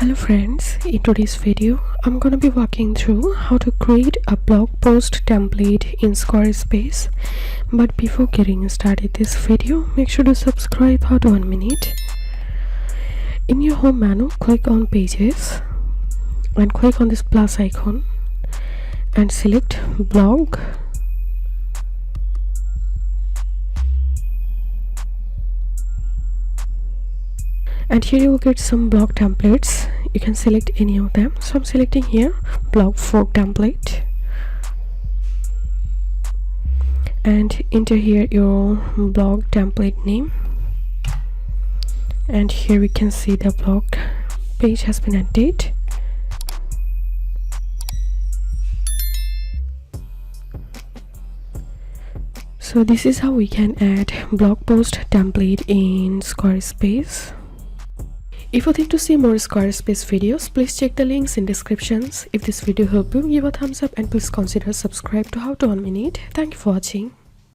Hello friends, in today's video I'm gonna be walking through how to create a blog post template in Squarespace. But before getting started this video, make sure to subscribe for 1 minute. In your home menu, click on pages and click on this plus icon and select blog. And here you will get some blog templates. You can select any of them. So I'm selecting here blog 4 template and enter here your blog template name. And here we can see the blog page has been added. So this is how we can add blog post template in Squarespace. If you think to see more Squarespace videos, please check the links in descriptions. If this video helped you, give a thumbs up and please consider subscribe to How to 1 Minute. Thank you for watching.